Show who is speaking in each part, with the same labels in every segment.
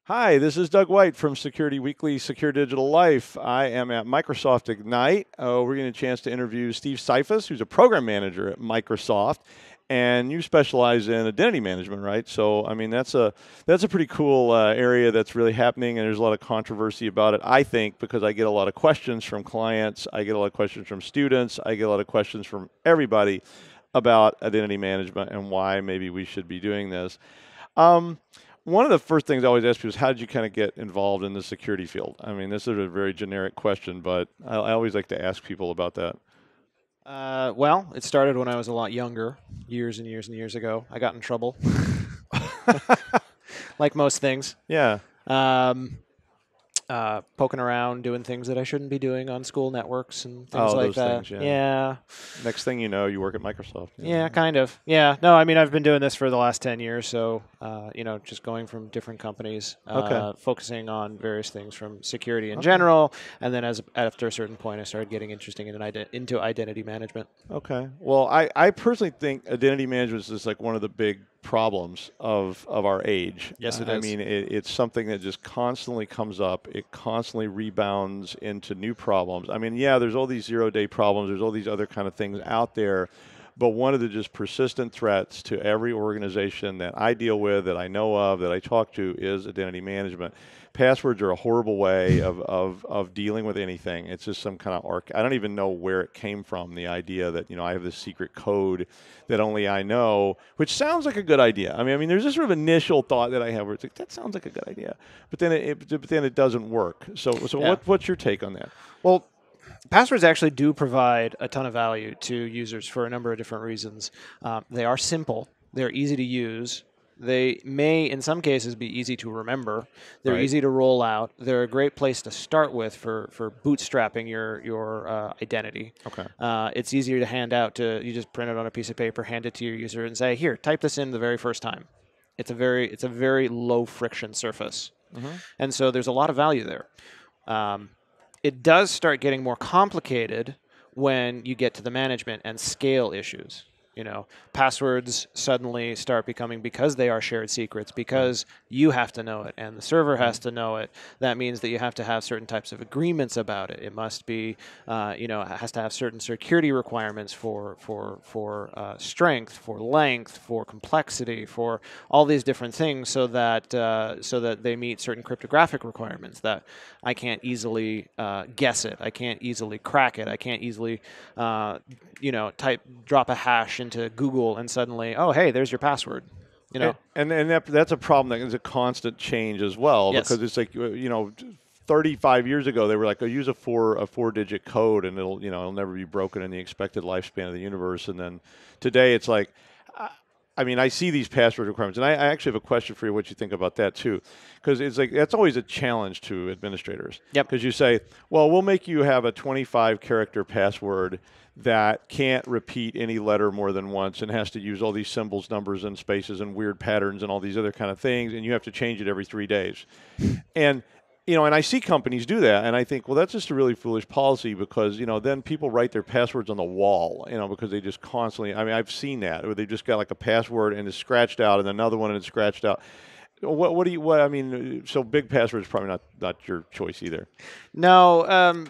Speaker 1: Hi, this is Doug White from Security Weekly Secure Digital Life. I am at Microsoft Ignite. We're getting a chance to interview Steve Syfuhs, who's a program manager at Microsoft, and you specialize in identity management, right? So, I mean, that's a pretty cool area that's really happening, and there's a lot of controversy about it. I think because I get a lot of questions from clients, I get a lot of questions from students, I get a lot of questions from everybody about identity management and why maybe we should be doing this. Um, One of the first things I always ask people is, how did you kind of get involved in the security field? I mean, this is a very generic question, but I always like to ask people about that.
Speaker 2: Well, it started when I was a lot younger, years and years and years ago. I got in trouble, like most things.
Speaker 1: Yeah.
Speaker 2: Um, Poking around, doing things that I shouldn't be doing on school networks and things
Speaker 1: Oh,
Speaker 2: like
Speaker 1: those
Speaker 2: that.
Speaker 1: things, yeah.
Speaker 2: Yeah,
Speaker 1: Next thing you know, you work at Microsoft.
Speaker 2: yeah, kind of. Yeah, no, I mean, I've been doing this for the last 10 years, so, just going from different companies,
Speaker 1: Okay.
Speaker 2: focusing on various things from security in general, and then after a certain point, I started getting interested into identity management.
Speaker 1: Okay. Well, I personally think identity management is like one of the big problems of our age.
Speaker 2: Yes, it
Speaker 1: I
Speaker 2: is.
Speaker 1: mean, it's something that just constantly comes up. It constantly rebounds into new problems. I mean, yeah, there's all these zero-day problems. There's all these other kind of things out there. But one of the just persistent threats to every organization that I deal with, that I know of, that I talk to, is identity management. Passwords are a horrible way of dealing with anything. It's just some kind of I don't even know where it came from, the idea that, I have this secret code that only I know, which sounds like a good idea. I mean, there's this sort of initial thought that I have where it's like, that sounds like a good idea. But then it doesn't work. So
Speaker 2: Yeah.
Speaker 1: what's your take on that?
Speaker 2: Well, passwords actually do provide a ton of value to users for a number of different reasons. They are simple, they're easy to use. They may, in some cases, be easy to remember. They're
Speaker 1: Right.
Speaker 2: easy to roll out. They're a great place to start with for bootstrapping your identity.
Speaker 1: Okay.
Speaker 2: It's easier to hand out. You just print it on a piece of paper, hand it to your user, and say, "Here, type this in the very first time." It's a very low friction surface,
Speaker 1: Mm-hmm.
Speaker 2: and so there's a lot of value there. Um, it does start getting more complicated when you get to the management and scale issues. Passwords suddenly start becoming, because they are shared secrets, because you have to know it and the server has to know it. That means that you have to have certain types of agreements about it. It must be, it has to have certain security requirements for strength, for length, for complexity, for all these different things, so that they meet certain cryptographic requirements that I can't easily guess it. I can't easily crack it. I can't easily, drop a hash into Google and suddenly, oh, hey, there's your password.
Speaker 1: And that's a problem that is a constant change as well,
Speaker 2: Yes.
Speaker 1: because it's like, 35 years ago they were like, oh, use a four-digit code and it'll never be broken in the expected lifespan of the universe. And then today it's like, I mean, I see these password requirements, and I actually have a question for you, what you think about that too, because it's like that's always a challenge to administrators.
Speaker 2: Yep.
Speaker 1: Because you say, well, we'll make you have a 25-character password that can't repeat any letter more than once and has to use all these symbols, numbers, and spaces and weird patterns and all these other kind of things, and you have to change it every 3 days. And and I see companies do that, and I think, well, that's just a really foolish policy, because, then people write their passwords on the wall, because they just constantly, I mean, I've seen that, where they just got like a password and it's scratched out and another one and it's scratched out. I mean, so big password is probably not your choice either.
Speaker 2: No,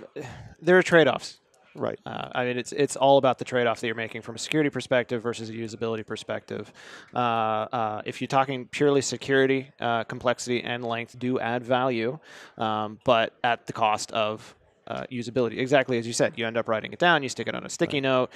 Speaker 2: there are trade-offs.
Speaker 1: Right.
Speaker 2: I mean, it's all about the trade-off that you're making from a security perspective versus a usability perspective. If you're talking purely security, complexity and length do add value, but at the cost of usability. Exactly as you said, you end up writing it down, you stick it on a sticky note.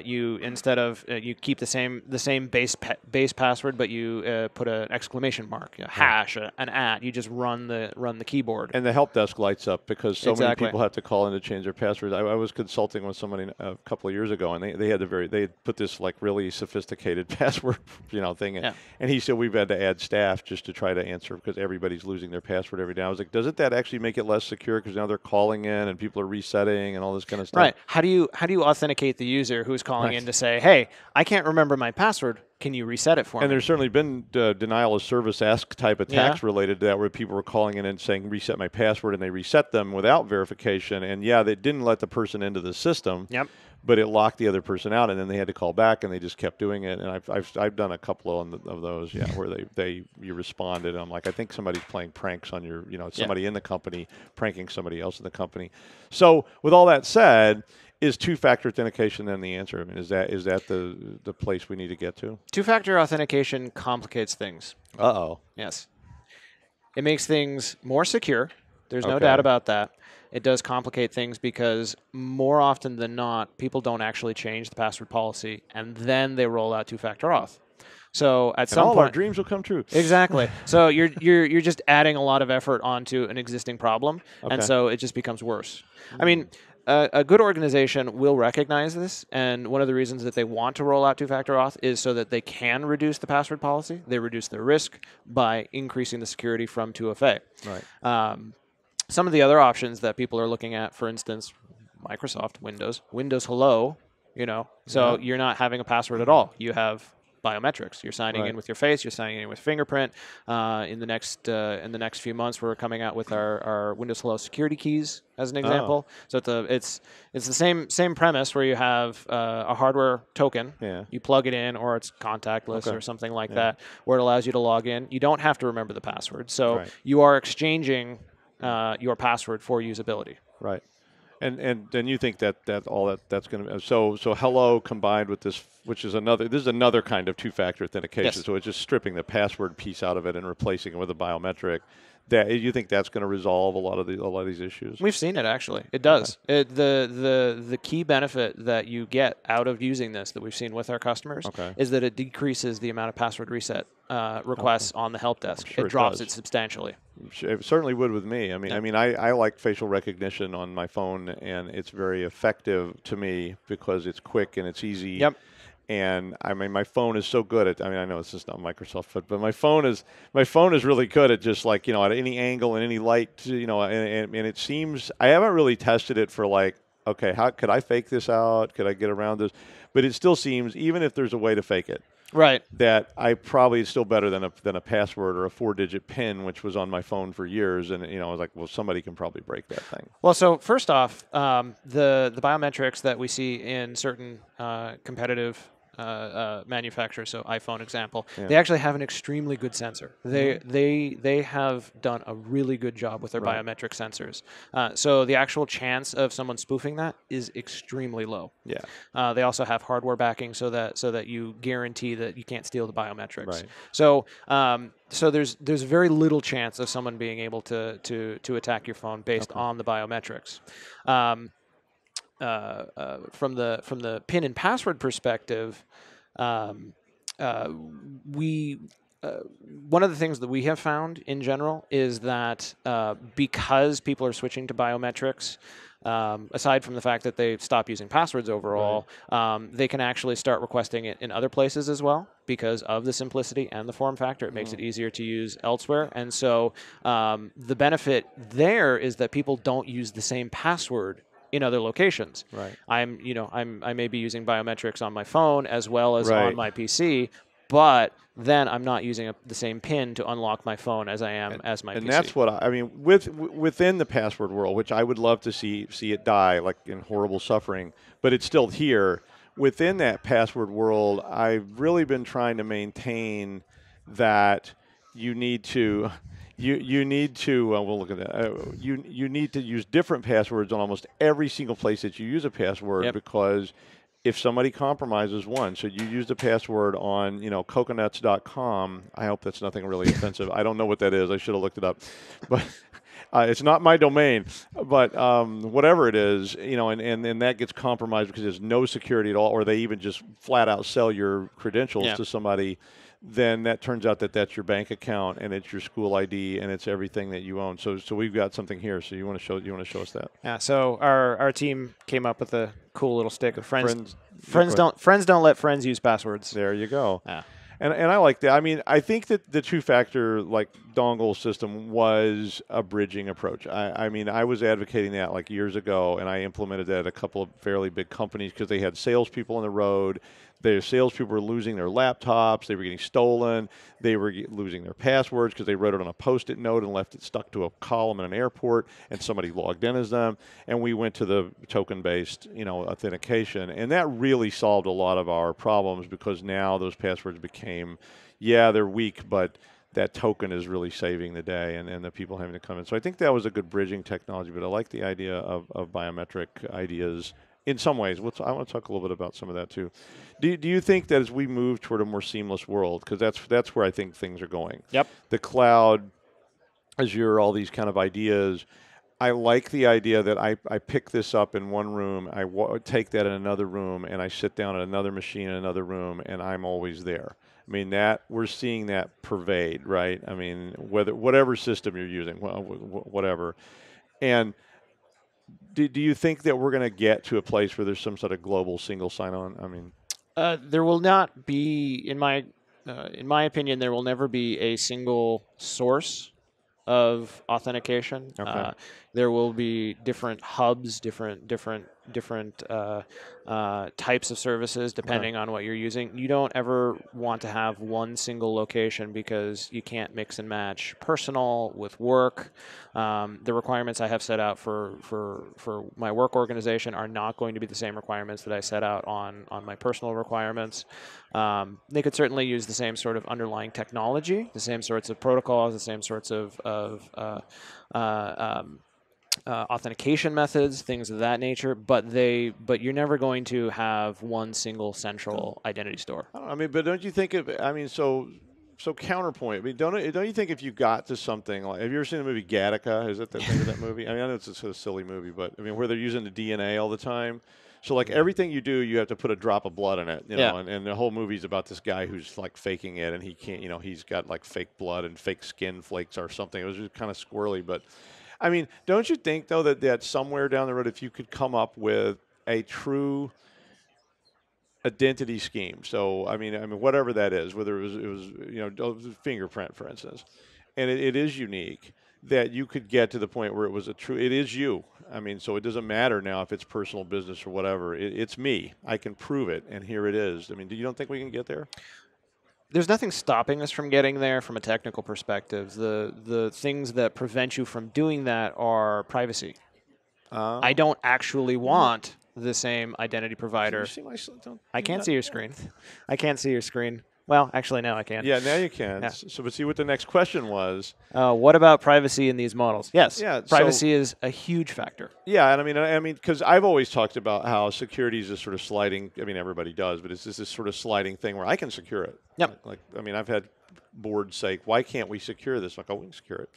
Speaker 2: You instead of you keep the same base password, but you put an exclamation mark, a hash, an @. You just run the keyboard.
Speaker 1: And the help desk lights up because so many
Speaker 2: Exactly.
Speaker 1: people have to call in to change their passwords. I was consulting with somebody a couple of years ago, and they had put this like really sophisticated password thing in.
Speaker 2: Yeah.
Speaker 1: And he said, we've had to add staff just to try to answer, because everybody's losing their password every day. I was like, doesn't that actually make it less secure, because now they're calling in and people are resetting and all this kind of stuff?
Speaker 2: Right. How do you authenticate the user who's calling in to say, "Hey, I can't remember my password. Can you reset it for
Speaker 1: And
Speaker 2: me?
Speaker 1: there's certainly been denial of service-esque type attacks related to that, where people were calling in and saying, reset my password, and they reset them without verification. And yeah, they didn't let the person into the system,
Speaker 2: Yep.
Speaker 1: but it locked the other person out, and then they had to call back, and they just kept doing it. And I've done a couple of those, yeah, where you responded. And I'm like, I think somebody's playing pranks on your, somebody in the company pranking somebody else in the company. So with all that said, is two-factor authentication then the answer? I mean, is that the place we need to get to?
Speaker 2: Two-factor authentication complicates things.
Speaker 1: Uh-oh.
Speaker 2: Yes. It makes things more secure. There's no
Speaker 1: Okay.
Speaker 2: doubt about that. It does complicate things because more often than not, people don't actually change the password policy, and then they roll out two-factor auth. So at some
Speaker 1: all
Speaker 2: point,
Speaker 1: our dreams will come true.
Speaker 2: Exactly. So you're just adding a lot of effort onto an existing problem, and
Speaker 1: Okay.
Speaker 2: so it just becomes worse. I mean, a good organization will recognize this, and one of the reasons that they want to roll out two-factor auth is so that they can reduce the password policy. They reduce their risk by increasing the security from 2FA.
Speaker 1: Right.
Speaker 2: Some of the other options that people are looking at, for instance, Microsoft, Windows Hello, so you're not having a password at all. You have biometrics. You're signing in with your face. You're signing in with fingerprint. In the next few months, we're coming out with our Windows Hello security keys as an example. So it's the same premise where you have a hardware token.
Speaker 1: Yeah.
Speaker 2: You plug it in, or it's contactless or something like that, where it allows you to log in. You don't have to remember the password. So you are exchanging your password for usability.
Speaker 1: Right. And then you think that's going to so Hello combined with this, which is another kind of two-factor authentication.
Speaker 2: Yes.
Speaker 1: So it's just stripping the password piece out of it and replacing it with a biometric. That you think that's going to resolve a lot of these issues?
Speaker 2: We've seen it actually. It does. The key benefit that you get out of using this that we've seen with our customers is that it decreases the amount of password reset requests on the help desk.
Speaker 1: Sure
Speaker 2: it drops
Speaker 1: does.
Speaker 2: it substantially.
Speaker 1: It certainly would with me. I like facial recognition on my phone, and it's very effective to me because it's quick and it's easy.
Speaker 2: Yep.
Speaker 1: And my phone is so good at. I know it's just not Microsoft, but my phone is really good at just like at any angle and any light, and it seems I haven't really tested it for like, okay, how could I fake this out? Could I get around this? But it still seems, even if there's a way to fake it, that I probably is still better than a password or a 4-digit PIN, which was on my phone for years. And I was like, well, somebody can probably break that thing.
Speaker 2: Well, so first off, the biometrics that we see in certain competitive manufacturers, so iPhone example, they actually have an extremely good sensor. They have done a really good job with their biometric sensors. So the actual chance of someone spoofing that is extremely low.
Speaker 1: Yeah.
Speaker 2: They also have hardware backing so that you guarantee that you can't steal the biometrics.
Speaker 1: Right.
Speaker 2: So so there's very little chance of someone being able to attack your phone based on the biometrics. From the PIN and password perspective, one of the things that we have found in general is that because people are switching to biometrics, aside from the fact that they stop using passwords overall, they can actually start requesting it in other places as well because of the simplicity and the form factor. It makes it easier to use elsewhere. And so the benefit there is that people don't use the same password in other locations.
Speaker 1: Right.
Speaker 2: I may be using biometrics on my phone as well as on my PC, but then I'm not using the same PIN to unlock my phone as I am as my PC.
Speaker 1: And that's what within the password world, which I would love to see it die, like in horrible suffering, but it's still here. Within that password world, I've really been trying to maintain that you need to. You need to. We'll look at that. You need to use different passwords on almost every single place that you use a password because if somebody compromises one, so you use the password on coconuts.com. I hope that's nothing really offensive. I don't know what that is. I should have looked it up, but. It's not my domain, but whatever it is, and that gets compromised because there's no security at all, or they even just flat out sell your credentials to somebody. Then that turns out that that's your bank account and it's your school ID and it's everything that you own. So we've got something here. So you want to show us that?
Speaker 2: Yeah. So our team came up with a cool little stick of friends don't let friends use passwords.
Speaker 1: There you go.
Speaker 2: Yeah.
Speaker 1: And I like that. I mean, I think that the two-factor dongle system was a bridging approach. I was advocating that years ago, and I implemented that at a couple of fairly big companies because they had salespeople on the road. their salespeople were losing their laptops, they were getting stolen, they were losing their passwords because they wrote it on a Post-it note and left it stuck to a column in an airport, and somebody logged in as them. And we went to the token-based, authentication, and that really solved a lot of our problems because now those passwords became, yeah, they're weak, but that token is really saving the day and the people having to come in. So I think that was a good bridging technology, but I like the idea of biometric ideas in some ways. I want to talk a little bit about some of that too. Do you think that as we move toward a more seamless world, because that's where I think things are going.
Speaker 2: Yep.
Speaker 1: The cloud, Azure, all these kind of ideas. I like the idea that I pick this up in one room, take that in another room, and I sit down at another machine in another room, and I'm always there. I mean, that we're seeing that pervade, right? I mean, whatever system you're using, whatever. And do you think that we're going to get to a place where there's some sort of global single sign-on? I mean,
Speaker 2: there will not be, in my opinion, there will never be a single source of authentication.
Speaker 1: Okay.
Speaker 2: There will be different hubs, different types of services depending on what you're using. You don't ever want to have one single location because you can't mix and match personal with work. The requirements I have set out for my work organization are not going to be the same requirements that I set out on my personal requirements. They could certainly use the same sort of underlying technology, the same sorts of protocols, the same sorts of authentication methods, things of that nature, but you're never going to have one single central identity store.
Speaker 1: But don't you think so counterpoint. I mean, don't you think if you got to something like, have you ever seen the movie Gattaca? Is that the name of that movie? I mean, I know it's a sort of silly movie, but I mean, where they're using the DNA all the time. So like everything you do, you have to put a drop of blood in it, and the whole movie's about this guy who's like faking it, and he can't, he's got like fake blood and fake skin flakes or something. It was just kind of squirrely, but I mean, don't you think though that somewhere down the road, if you could come up with a true identity scheme. So I mean, whatever that is, whether it was fingerprint, for instance, and it is unique that you could get to the point where it is you. I mean, so it doesn't matter now if it's personal business or whatever. It's me. I can prove it, and here it is. I mean, you don't think we can get there?
Speaker 2: There's nothing stopping us from getting there from a technical perspective. The things that prevent you from doing that are privacy. I don't actually want the same identity provider.
Speaker 1: Can you see
Speaker 2: I can't see your screen. I can't see your screen. Well, actually, now I can.
Speaker 1: Yeah, now you can.
Speaker 2: Yeah.
Speaker 1: So, but see what the next question was.
Speaker 2: What about privacy in these models? Yes.
Speaker 1: Yeah,
Speaker 2: privacy is a huge factor.
Speaker 1: Yeah, and I mean, because I've always talked about how security is a sort of sliding. I mean, everybody does, but it's just this sort of sliding thing where I can secure it.
Speaker 2: Yep.
Speaker 1: I mean, I've had boards say, "Why can't we secure this?" I'm like, "Oh, we can secure it.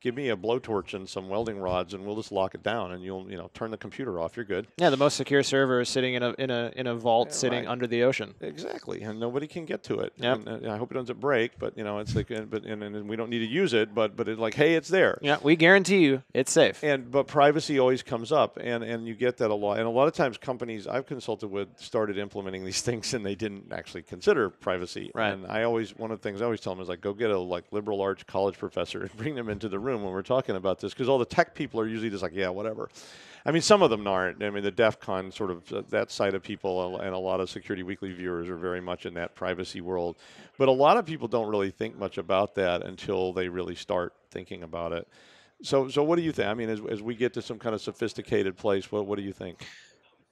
Speaker 1: Give me a blowtorch and some welding rods, and we'll just lock it down, and you'll turn the computer off. You're good."
Speaker 2: Yeah, the most secure server is sitting in a vault, sitting under the ocean.
Speaker 1: Exactly, and nobody can get to it.
Speaker 2: Yep.
Speaker 1: And I hope it doesn't break, but it's like, and we don't need to use it, but it's like, hey, it's there.
Speaker 2: Yeah, we guarantee you it's safe.
Speaker 1: But privacy always comes up, and you get that a lot. And a lot of times, companies I've consulted with started implementing these things, and they didn't actually consider privacy.
Speaker 2: Right.
Speaker 1: And one of the things I always tell them is like, go get a liberal arts college professor and bring them into the room when we're talking about this, because all the tech people are usually just like, yeah, whatever. I mean, some of them aren't. I mean, the DEF CON sort of that side of people and a lot of Security Weekly viewers are very much in that privacy world. But a lot of people don't really think much about that until they really start thinking about it. So what do you think? I mean, as we get to some kind of sophisticated place, what do you think?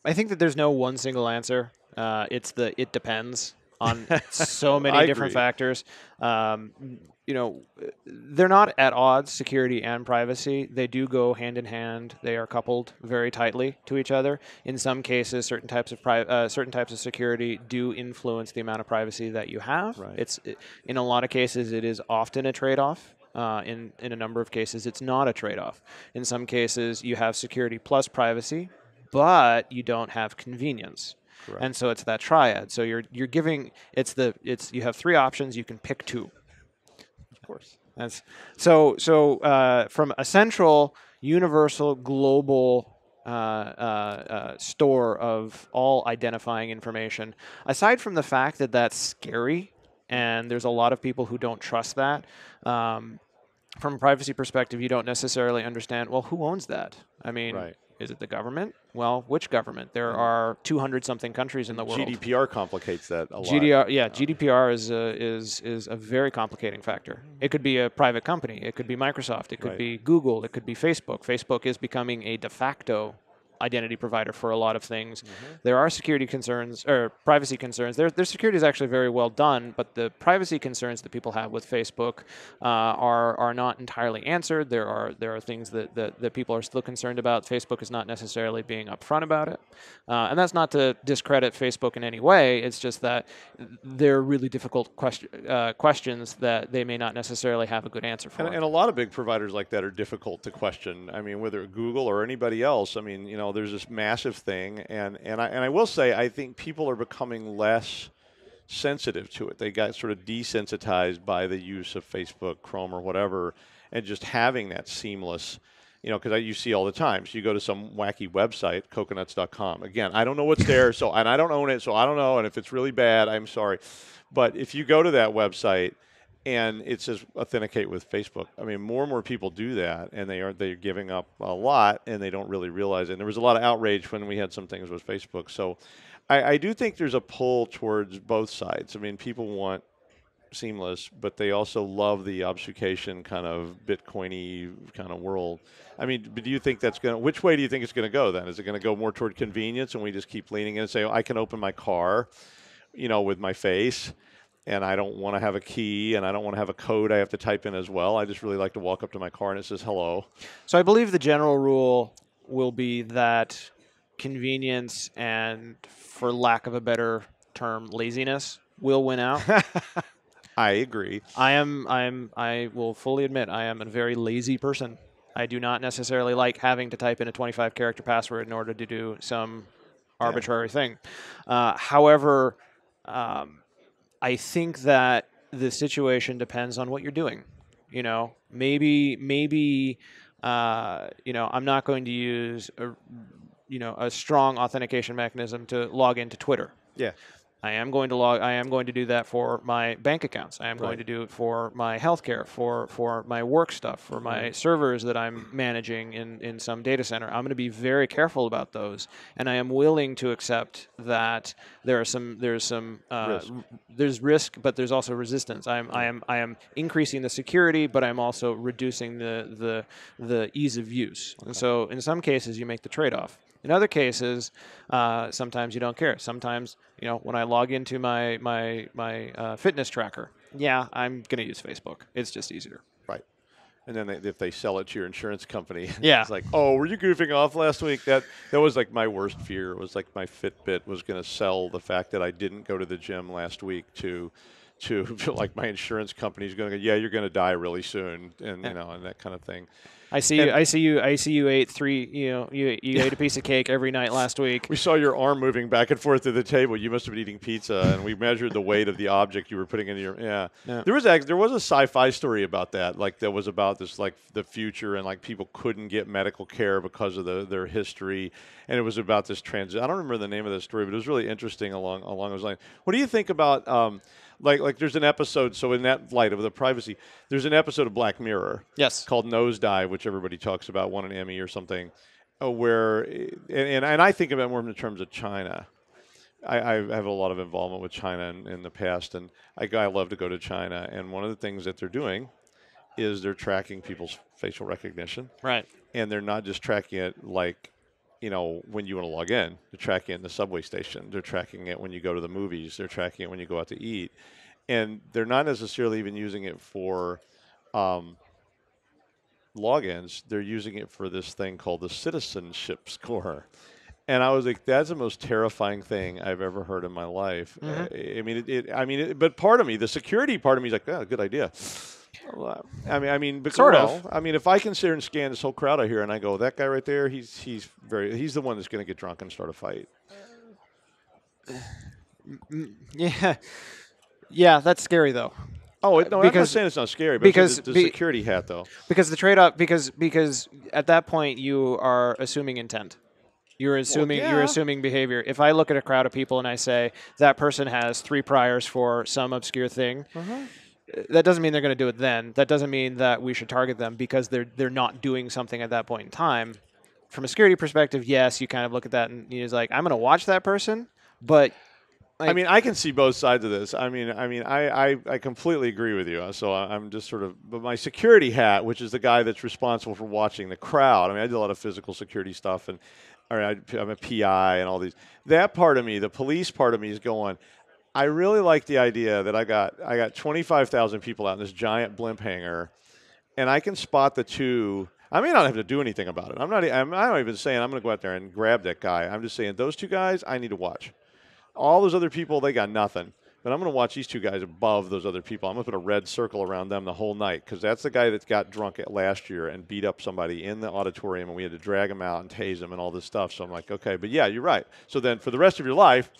Speaker 2: I think that there's no one single answer. It depends on so many different factors. They're not at odds, security and privacy. They do go hand in hand. They are coupled very tightly to each other. In some cases, certain types of security do influence the amount of privacy that you have.
Speaker 1: Right.
Speaker 2: In a lot of cases, it is often a trade-off. In a number of cases, it's not a trade-off. In some cases, you have security plus privacy, but you don't have convenience.
Speaker 1: Correct.
Speaker 2: And so it's that triad. So you're giving you have three options. You can pick two.
Speaker 1: Of course.
Speaker 2: So from a central, universal, global store of all identifying information, aside from the fact that that's scary, and there's a lot of people who don't trust that. From a privacy perspective, you don't necessarily understand, well, who owns that? I mean,
Speaker 1: right.
Speaker 2: Is it the government? Well, which government? There are 200-something countries in the world.
Speaker 1: GDPR complicates that a lot.
Speaker 2: GDPR is a very complicating factor. It could be a private company. It could be Microsoft. It could be Google. It could be Facebook. Facebook is becoming a de facto identity provider for a lot of things. There are security concerns or privacy concerns. Their security is actually very well done, but the privacy concerns that people have with Facebook are not entirely answered. There are things that people are still concerned about. Facebook is not necessarily being upfront about it, and that's not to discredit Facebook in any way. It's just that they're really difficult questions that they may not necessarily have a good answer for.
Speaker 1: And a lot of big providers like that are difficult to question. I mean, whether Google or anybody else. I mean, there's this massive thing, and I will say, I think people are becoming less sensitive to it. They got sort of desensitized by the use of Facebook, Chrome, or whatever, and just having that seamless, because you see all the time. So you go to some wacky website, coconuts.com. Again, I don't know what's there, and I don't own it, so I don't know. And if it's really bad, I'm sorry. But if you go to that website, and it says authenticate with Facebook. I mean, more and more people do that, and they're giving up a lot, and they don't really realize it. And there was a lot of outrage when we had some things with Facebook. So I do think there's a pull towards both sides. I mean, people want seamless, but they also love the obfuscation kind of Bitcoin-y kind of world. I mean, but do you think that's going to – which way do you think it's going to go then? Is it going to go more toward convenience, and we just keep leaning in and say, I can open my car, with my face – and I don't want to have a key, and I don't want to have a code I have to type in as well. I just really like to walk up to my car and it says hello.
Speaker 2: So I believe the general rule will be that convenience and, for lack of a better term, laziness will win out.
Speaker 1: I agree.
Speaker 2: I will fully admit I am a very lazy person. I do not necessarily like having to type in a 25-character password in order to do some arbitrary thing. However, I think that the situation depends on what you're doing. Maybe I'm not going to use a strong authentication mechanism to log into Twitter.
Speaker 1: Yeah.
Speaker 2: I am going to do that for my bank accounts. I am going to do it for my healthcare, for my work stuff, for my servers that I'm managing in some data center. I'm going to be very careful about those, and I am willing to accept that there's risk, but there's also resistance. I am increasing the security, but I'm also reducing the ease of use. And so in some cases you make the trade-off. In other cases, sometimes you don't care. Sometimes, when I log into my fitness tracker, I'm going to use Facebook. It's just easier.
Speaker 1: Right. And then if they sell it to your insurance company,
Speaker 2: yeah.
Speaker 1: It's like, oh, were you goofing off last week? That was like my worst fear. It was like my Fitbit was going to sell the fact that I didn't go to the gym last week to like my insurance company's going to go, yeah, you're going to die really soon, and and that kind of thing.
Speaker 2: I see you ate three. You ate a piece of cake every night last week.
Speaker 1: We saw your arm moving back and forth to the table. You must have been eating pizza, and we measured the weight of the object you were putting in your. Yeah. There was a sci-fi story about that. Like that was about this like the future, and like people couldn't get medical care because of their history, and it was about this transit. I don't remember the name of the story, but it was really interesting along those lines. What do you think about? Like there's an episode, so in that light of the privacy, there's an episode of Black Mirror called Nosedive, which everybody talks about, won an Emmy or something, where, and I think of it more in terms of China. I have a lot of involvement with China in the past, and I love to go to China, and one of the things that they're doing is they're tracking people's facial recognition.
Speaker 2: Right.
Speaker 1: And they're not just tracking it like, when you want to log in. They're tracking it in the subway station. They're tracking it when you go to the movies. They're tracking it when you go out to eat. And they're not necessarily even using it for logins. They're using it for this thing called the citizenship score. And I was like, that's the most terrifying thing I've ever heard in my life.
Speaker 2: Mm-hmm.
Speaker 1: But part of me, the security part of me is like, good idea. But
Speaker 2: sort of.
Speaker 1: If I can sit here and scan this whole crowd out here, and I go, that guy right there, he's the one that's going to get drunk and start a fight.
Speaker 2: Yeah, that's scary though.
Speaker 1: Oh, no, I'm not saying it's not scary, but because the security hat though.
Speaker 2: Because the trade-off, because at that point you are assuming intent. You're assuming behavior. If I look at a crowd of people and I say that person has 3 priors for some obscure thing. That doesn't mean they're going to do it then. That doesn't mean that we should target them because they're not doing something at that point in time. from a security perspective, yes, you kind of look at that and you're like, I'm going to watch that person, but
Speaker 1: I mean, I can see both sides of this. I completely agree with you. So I'm just sort of, but my security hat, which is the guy that's responsible for watching the crowd. I mean, I do a lot of physical security stuff, and I'm a PI and all these. That part of me, the police part of me, is going. I really like the idea that I got 25,000 people out in this giant blimp hangar, and I can spot the two. I may not have to do anything about it. I'm not even saying I'm going to go out there and grab that guy. I'm just saying those two guys I need to watch. All those other people, they got nothing. But I'm going to watch these two guys above those other people. I'm going to put a red circle around them the whole night because that's the guy that got drunk last year and beat up somebody in the auditorium, and we had to drag him out and tase him and all this stuff. So I'm like, okay, but yeah, you're right. So then for the rest of your life,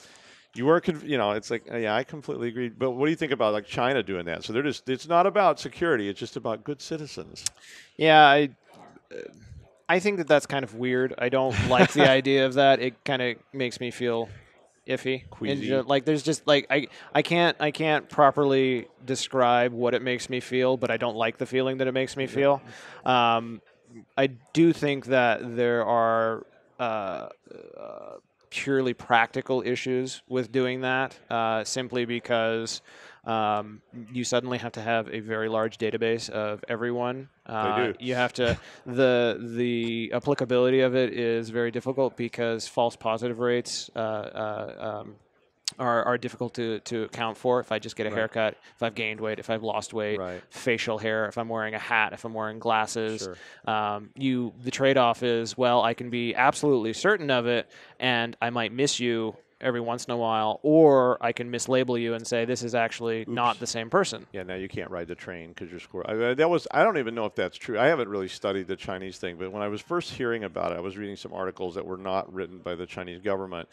Speaker 1: you weren't, it's like, yeah, I completely agree. But what do you think about like China doing that? So it's not about security. It's just about good citizens.
Speaker 2: Yeah, I think that that's kind of weird. I don't like the idea of that. It kind of makes me feel iffy.
Speaker 1: Queasy.
Speaker 2: And, like there's just like I can't properly describe what it makes me feel, but I don't like the feeling that it makes me feel. I do think that there are purely practical issues with doing that, simply because you suddenly have to have a very large database of everyone.
Speaker 1: They do.
Speaker 2: You have to the applicability of it is very difficult because false positive rates are difficult to account for. If I just get a haircut, if I've gained weight, if I've lost weight, facial hair, if I'm wearing a hat, if I'm wearing glasses,
Speaker 1: Sure.
Speaker 2: The trade-off is, well, I can be absolutely certain of it, and I might miss you every once in a while, or I can mislabel you and say this is actually not the same person.
Speaker 1: Yeah, now you can't ride the train because you're score. I don't even know if that's true. I haven't really studied the Chinese thing, but when I was first hearing about it, I was reading some articles that were not written by the Chinese government.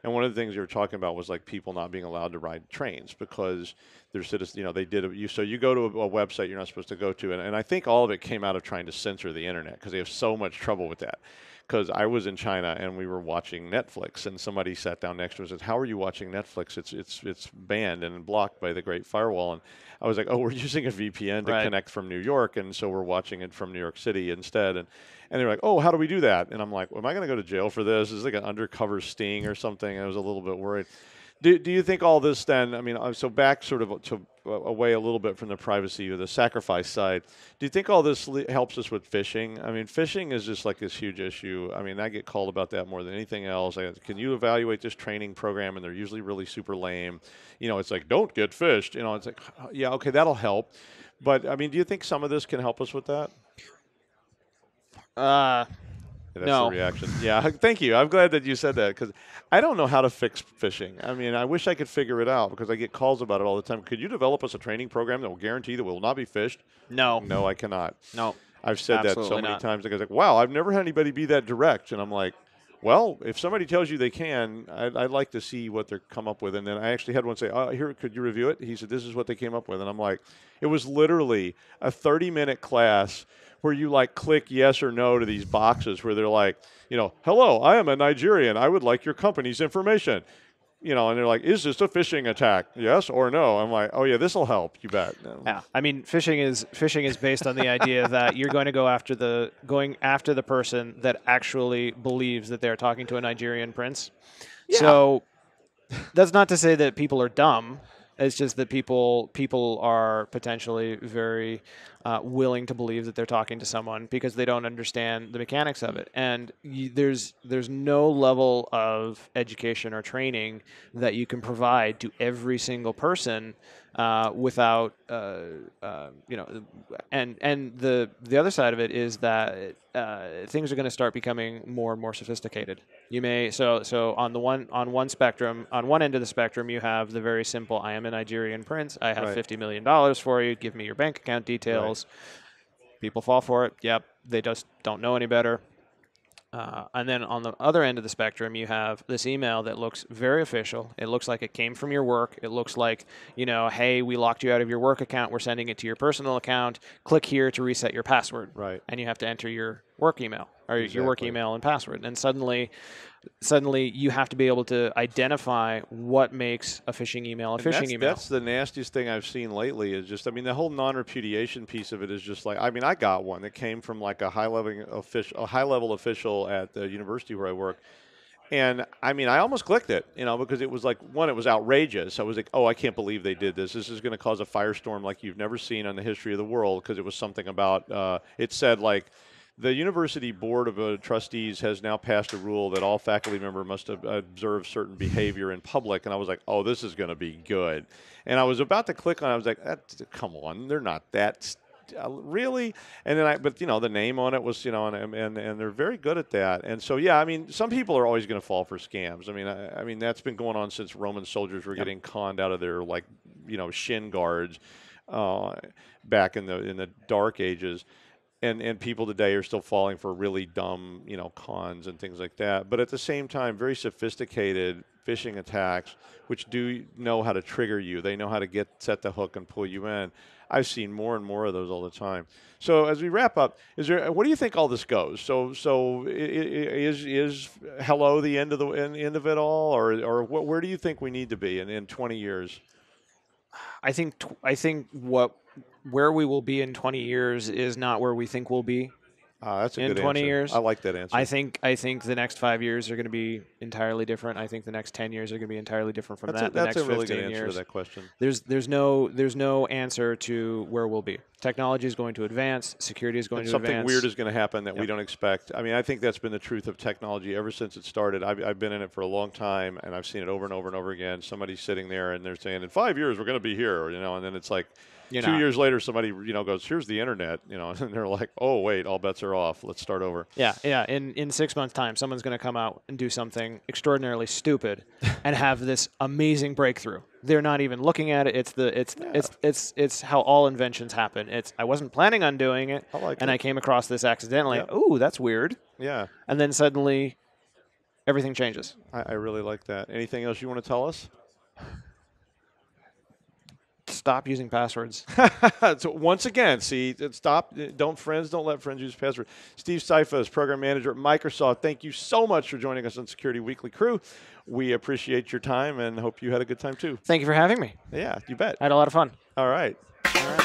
Speaker 1: And one of the things you were talking about was like people not being allowed to ride trains because their citizens, they did it. So you go to a website you're not supposed to go to. And I think all of it came out of trying to censor the internet because they have so much trouble with that. Because I was in China and we were watching Netflix, and somebody sat down next to us and said, "How are you watching Netflix? It's banned and blocked by the Great Firewall." And I was like, "Oh, we're using a VPN to connect from New York, and so we're watching it from New York City instead." And they're like, "Oh, how do we do that?" And I'm like, "Am I going to go to jail for this? Is this like an undercover sting or something?" I was a little bit worried. Do you think all this then, I mean, so back sort of to away a little bit from the privacy or the sacrifice side, do you think all this helps us with phishing? I mean, phishing is just like this huge issue. I mean, I get called about that more than anything else. Can you evaluate this training program? And they're usually really super lame. It's like, don't get phished. It's like, yeah, okay, that'll help. But, I mean, do you think some of this can help us with that? That's
Speaker 2: No.
Speaker 1: the reaction. Yeah, thank you. I'm glad that you said that because I don't know how to fix phishing. I mean, I wish I could figure it out because I get calls about it all the time. Could you develop us a training program that will guarantee that we will not be phished?
Speaker 2: No.
Speaker 1: No, I cannot.
Speaker 2: No.
Speaker 1: I've said that so
Speaker 2: Absolutely
Speaker 1: many
Speaker 2: not.
Speaker 1: times. The guy's like, wow, I've never had anybody be that direct. And I'm like, well, if somebody tells you they can, I'd like to see what they come up with. And then I actually had one say, oh, here, could you review it? He said, this is what they came up with. And I'm like, it was literally a 30-minute class where you like click yes or no to these boxes where they're like, hello, I am a Nigerian. I would like your company's information. And they're like, is this a phishing attack? Yes or no? I'm like, oh yeah, this will help. You bet.
Speaker 2: Yeah, I mean, phishing is based on the idea that you're going to go after the person that actually believes that they're talking to a Nigerian prince. Yeah. So that's not to say that people are dumb. It's just that people are potentially very willing to believe that they're talking to someone because they don't understand the mechanics of it. And there's no level of education or training that you can provide to every single person without and the other side of it is that things are going to start becoming more and more sophisticated. You may so on one spectrum, on one end of the spectrum, you have the very simple: I am a Nigerian prince. I have $50 million for you. Give me your bank account details. Right. People fall for it. Yep, they just don't know any better. And then on the other end of the spectrum, you have this email that looks very official. It looks like it came from your work. It looks like, hey, we locked you out of your work account. We're sending it to your personal account. Click here to reset your password.
Speaker 1: Right.
Speaker 2: And you have to enter your work email or your work email and password, and suddenly you have to be able to identify what makes a phishing email a phishing email.
Speaker 1: That's the nastiest thing I've seen lately is just, I mean, the whole non-repudiation piece of it is just like, I mean, I got one that came from like a high-level official at the university where I work. And I mean, I almost clicked it, because it was like, one, it was outrageous. I was like, oh, I can't believe they did this. This is going to cause a firestorm like you've never seen in the history of the world, because it was something about, it said like, the university board of trustees has now passed a rule that all faculty member must observe certain behavior in public. And I was like, oh, this is going to be good. And I was about to click on it. I was like, come on, they're not that really. And then but the name on it was, and they're very good at that. And so, yeah, I mean, some people are always going to fall for scams. I mean, that's been going on since Roman soldiers were getting conned out of their shin guards back in the Dark Ages. And people today are still falling for really dumb, cons and things like that. But at the same time, very sophisticated phishing attacks, which do know how to trigger you. They know how to set the hook and pull you in. I've seen more and more of those all the time. So as we wrap up, what do you think all this goes? So is hello the end of it all, or where do you think we need to be in 20 years?
Speaker 2: I think where we will be in 20 years is not where we think we'll be.
Speaker 1: That's a
Speaker 2: in
Speaker 1: good
Speaker 2: 20
Speaker 1: answer.
Speaker 2: years.
Speaker 1: I like that answer.
Speaker 2: I think the next 5 years are going to be entirely different. I think the next 10 years are going to be entirely different from that.
Speaker 1: That's
Speaker 2: the next
Speaker 1: a really
Speaker 2: 15
Speaker 1: good answer
Speaker 2: years.
Speaker 1: to that question.
Speaker 2: There's no answer to where we'll be. Technology is going to advance. Security is going to advance.
Speaker 1: Something weird is going to happen that we don't expect. I mean, I think that's been the truth of technology ever since it started. I've been in it for a long time, and I've seen it over and over and over again. Somebody's sitting there, and they're saying, in 5 years, we're going to be here, and then it's like, 2 years later, somebody goes, here's the internet, and they're like, oh wait, all bets are off. Let's start over.
Speaker 2: Yeah. In 6 months' time, someone's going to come out and do something extraordinarily stupid, and have this amazing breakthrough. They're not even looking at it. It's how all inventions happen. I wasn't planning on doing it, I came across this accidentally.
Speaker 1: Yep.
Speaker 2: Ooh, that's weird.
Speaker 1: Yeah.
Speaker 2: And then suddenly, everything changes.
Speaker 1: I really like that. Anything else you want to tell us?
Speaker 2: Stop using passwords.
Speaker 1: So once again, stop. Don't let friends use passwords. Steve Syfuhs, program manager at Microsoft. Thank you so much for joining us on Security Weekly Crew. We appreciate your time and hope you had a good time too.
Speaker 2: Thank you for having me.
Speaker 1: Yeah, you bet.
Speaker 2: I had a lot of fun.
Speaker 1: All right.
Speaker 2: All right.